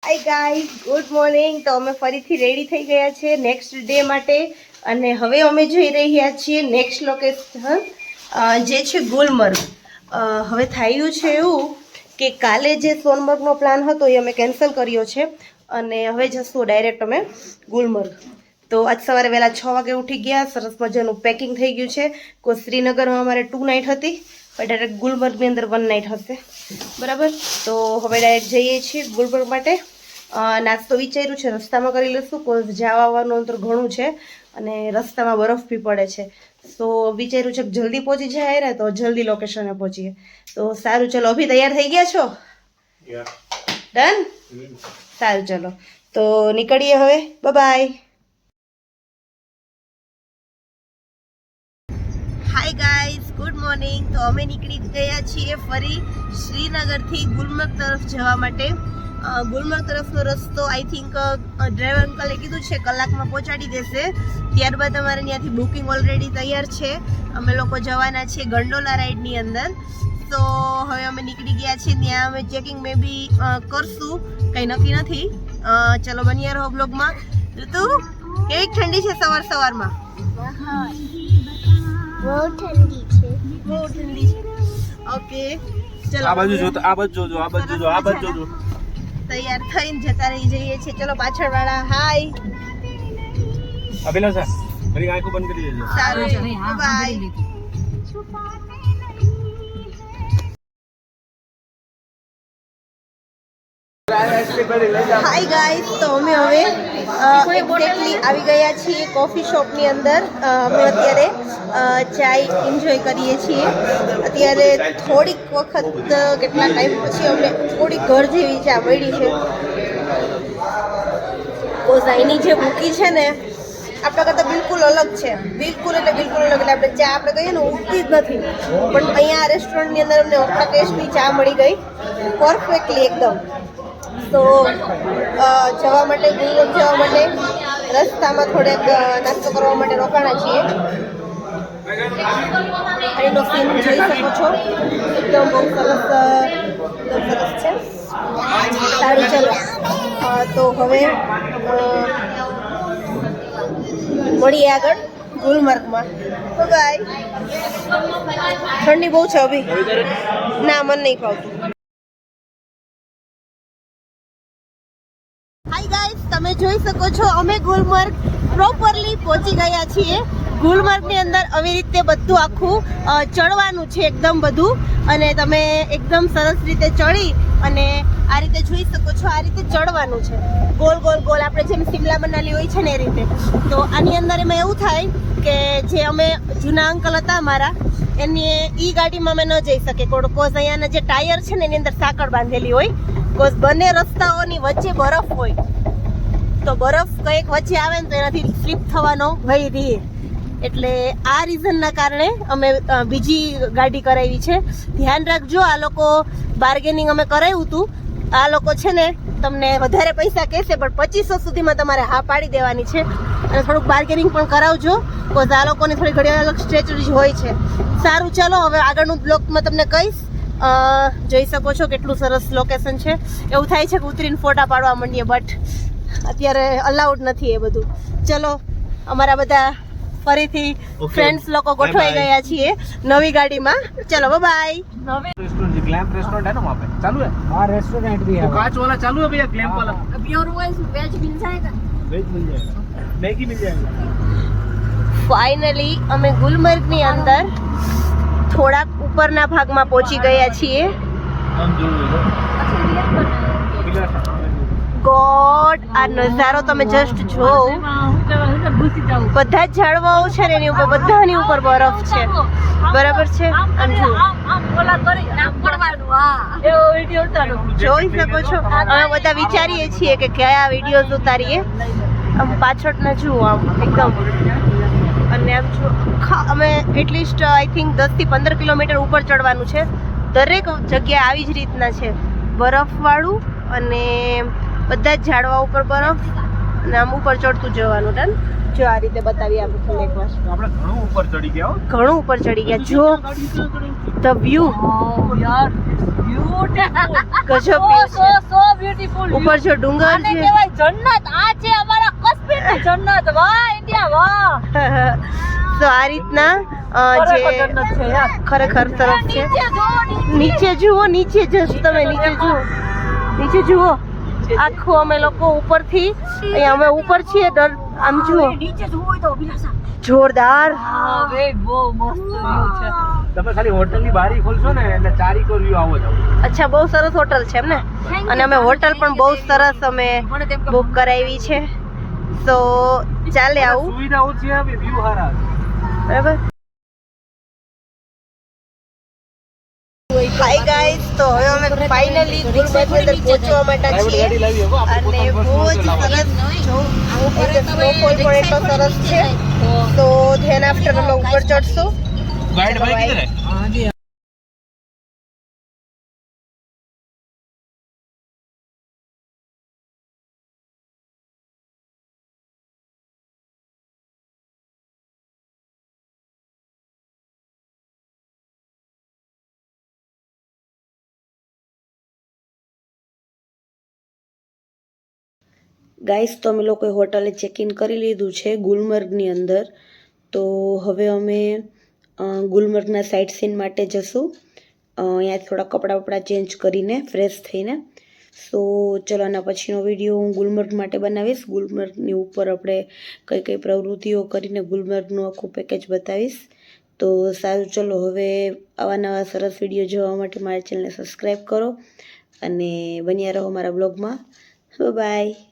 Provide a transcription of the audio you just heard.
હાય guys, good morning. તો અમે ફરીથી રેડી થઈ ગયા છીએ નેક્સ્ટ ડે માટે અને હવે અમે જઈ રહ્યા છીએ નેક્સ્ટ લોકેશન જે છે ગુલમર્ગ. હવે થયું છે એવું કે કાલે જે સોનમર્ગનો પ્લાન હતો એ અમે કેન્સલ કર્યો છે અને હવે જશું ડાયરેક્ટ અમે ગુલમર્ગ. તો આજ સવારે વહેલા 6 વાગે ઉઠી ગયા, સરસ મજાનું પેકિંગ થઈ ગયું છે. કોઈ શ્રીનગરમાં અમારે 2 નાઇટ હતી, પણ ડાયરેક્ટ ગુલમર્ગની અંદર 1 નાઇટ હશે, બરાબર. તો હવે ડાયરેક્ટ જઈએ છીએ ગુલમર્ગ માટે. નાસ્તો વિચાર્યું છે રસ્તામાં કરી લઈશું, કોઈ જવા આવવાનું અંતર ઘણું છે અને રસ્તામાં બરફ બી પડે છે. તો વિચાર્યું છે કે જલ્દી પહોંચી જાય ને તો જલ્દી લોકેશને પહોંચીએ. તો સારું, ચલો. અભી તૈયાર થઈ ગયા છો? ડન? સારું, ચલો તો નીકળીએ હવે. Bye. Hi guys, good morning. તો અમે નીકળી ગયા છીએ ફરી શ્રીનગરથી ગુલમર્ગ તરફ જવા માટે. ગુલમર્ગ તરફનો રસ્તો આઈ થિંક ડ્રાઈવર અંકલે કીધું છે કલાકમાં પહોંચાડી દેશે. ત્યારબાદ અમારે ત્યાંથી બુકિંગ ઓલરેડી તૈયાર છે. અમે લોકો જવાના છીએ ગંડોલા રાઈડની અંદર. તો હવે અમે નીકળી ગયા છીએ, ત્યાં અમે ચેકિંગ મે બી કરશું, કંઈ નક્કી નથી. ચલો બન્યા રહો બ્લોગમાં. ઋતુ, કેવી ઠંડી છે સવાર સવારમાં? બહુ ઠંડી છે. બહુ ઠંડી છે. ઓકે, ચલો આ બાજુ જોજો, આ બાજુ જોજો, આ બાજુ જોજો, આ બાજુ જોજો. તૈયાર થઈને જતા રહી જઈએ છીએ. ચલો પાછળ વાળા હાય. અભિલાષા મારી આંખો બંધ કરી દેજો. સારું છે, બાય. હાય ગાઈઝ, તો અમે હવે એક્ઝેક્ટલી આવી ગયા છીએ કોફી શોપની અંદર. અમે અત્યારે ચાય એન્જોય કરીએ છીએ. અત્યારે થોડીક વખત કેટલા ટાઈમ પછી અમને થોડી ઘર જેવી ચા મળી છે. કોઝાઈની જે મૂકી છે ને આપણા કરતાં બિલકુલ અલગ છે, બિલકુલ એટલે બિલકુલ અલગ. એટલે આપણે ચા આપણે કહીએ ને ઉગતી જ નથી, પણ અહીંયા રેસ્ટોરન્ટની અંદર અમને ઓખા ટેસ્ટની ચા મળી ગઈ પરફેક્ટલી એકદમ. તો જવા માટે ગુલમર્ગ જવા માટે રસ્તામાં થોડેક નાસ્તો કરવા માટે રોકાણા છીએ. અહીંનો સીન જોઈ શકો છો, એકદમ બહુ સરસ છે. સારું, ચલો તો હવે મળીએ આગળ ગુલમર્ગમાં. બાય. ઠંડી બહુ છે અભી. ના, મને નહીં ફાવતું. હાય ગાઈઝ, તમે જોઈ શકો છો અમે ગુલમર્ગ પ્રોપરલી પહોંચી ગયા છીએ. ગુલમર્ગની અંદર આવી રીતે બધું આખું ચડવાનું છે, એકદમ બધું. અને તમે એકદમ સરસ રીતે ચડી અને આ રીતે જોઈ શકો છો, આ રીતે ચડવાનું છે ગોલ ગોલ ગોલ, આપણે જેમ શિમલા મનાલી હોય છે ને એ રીતે. તો આની અંદર એમાં એવું થાય કે જે અમે જૂના અંકલ હતા અમારા, એની ઈ ગાડીમાં અમે ન જઈ શકે કોઝ અહીંયાના જે ટાયર છે ને એની અંદર સાંકળ બાંધેલી હોય. કોઝ બંને રસ્તાઓની વચ્ચે બરફ હોય, તો બરફ કંઈક વચ્ચે આવે ને તો એનાથી સ્લીપ થવાનો ભય રહે. એટલે આ રીઝનના કારણે અમે બીજી ગાડી કરાવી છે. ધ્યાન રાખજો, આ લોકો બાર્ગેનિંગ અમે કરાવ્યું હતું. આ લોકો છે ને તમને વધારે પૈસા કહેશે, પણ 2500 સુધીમાં તમારે હા પાડી દેવાની છે. અને થોડુંક બાર્ગેનિંગ પણ કરાવજો, કોઝ આ લોકોની થોડી ઘણી અલગ સ્ટ્રેટેજી હોય છે. સારું, ચલો હવે આગળનું બ્લોગમાં તમને કહીશ. જોઈ શકો છો કેટલું સરસ લોકેશન છે. એવું થાય છે કે ઉતરીને ફોટા પાડવા માંડીએ, બટ અત્યારે અલાઉડ નથી એ બધું. ચલો, અમારા બધા ફરીથી ફ્રેન્ડ્સ લોકો ગોઠવાઈ ગયા છીએ નવી ગાડીમાં. ચલો બાય. रेस्टोरेंट जी, ग्लैम रेस्टोरेंट है ना वहाँ पे चालू है? हाँ, रेस्टोरेंट भी है। तो कांच वाला चालू है भैया, ग्लैम वाला? अभी और वो वेज मिल जाएगा? वेज मिल जाएगा, मैगी मिल जाएगा. ફાઇનલી અમે ગુલમર્ગની અંદર થોડાક ઉપરના ભાગમાં પહોંચી ગયા છીએ. ગોડ, આ નજારો તમે જસ્ટ જો. બધા જ ઝાડવાઓ છે ને એની ઉપર, બધાની ઉપર બરફ છે, બરાબર છે. આમ જુઓ, જોઈ શકો છો. અમે બધા વિચારીએ છીએ કે કયા વિડીયોઝ ઉતારીએ. આમ પાછળના જુઓ, આમ એકદમ. અને આમ જો અમે એટલીસ્ટ આઈ થિંક 10 થી 15 કિલોમીટર ઉપર ચડવાનું છે. દરેક જગ્યા આવી જ રીતના છે, બરફવાળું, અને બધા જ ઝાડવા ઉપર બરફ, અને આમ ઉપર ચડતું જવાનું. ડન? જો આ રીતે બતાવી આપું તમને એકવાર. આપણે ઘણું ઉપર ચડી ગયા હો. ઘણું ઉપર ચડી ગયા. જો ધ વ્યૂ, યાર વ્યૂ ગજબ view છે. સો બ્યુટીફુલ ઉપર જો ડુંગર આને છે. કહેવાય જન્નત. આ છે અમારા કાશ્મીરની જન્નત. વાહ ઇન્ડિયા વાહ. તો આ રીતના ખરેખર જે જન્નત છે યાર. ખરેખર સરસ છે. નીચે જુઓ, નીચે જુઓ, નીચે જસ્ટ તમે નીચે જુઓ, નીચે જુઓ. આખું અમે લોકો ઉપરથી અહીંયા અમે ઉપર છીએ આમ જુઓ નીચે જુઓ હોય તો અભિલાષા. જોરદાર. હા બે બહુ મસ્ત વ્યૂ છે. તમે ખાલી હોટલની બારી ખોલશો ને એટલે ચારીકો વ્યૂ આવો જ આવો. અચ્છા બહુ સરસ હોટલ છે એમ ને. અને અમે હોટલ પણ બહુ સરસ અમે બુક કરાવી છે. સો ચાલે આવું સુવિધા ઓછી આવે વ્યૂ સારા બરાબર. હાય ગાઈસ, તો હવે અમે ફાઇનલી ગુલમર્ગની અંદર પહોંચવા માટે પ્રાઇવેટ છીએ ગાડી લાવી હવે આપણે અને પોતાનું બહુ જ personal સરસ જો સ્નોફોલ પણ એટલો સરસ છે. તો ધેન આફ્ટર અમે ઉપર ચડશું. गाइड भाई किधर है? ગાઈસ, તો અમે લોકોએ હોટલે ચેક ઇન કરી લીધું છે ગુલમર્ગની અંદર. તો હવે અમે ગુલમર્ગના સાઇટ સીન માટે જશું. અહીંયા થોડા કપડાં ચેન્જ કરીને ફ્રેશ થઈને. સો ચલો આના પછીનો વિડીયો હું ગુલમર્ગ માટે બનાવીશ. ગુલમર્ગની ઉપર આપણે કઈ કઈ પ્રવૃત્તિઓ કરીને ગુલમર્ગનું આખું પેકેજ બતાવીશ. તો સારું, ચલો હવે આવા નવા સરસ વિડીયો જોવા માટે મારા ચેનલને સબસ્ક્રાઈબ કરો અને બન્યા રહો મારા બ્લોગમાં. બાય.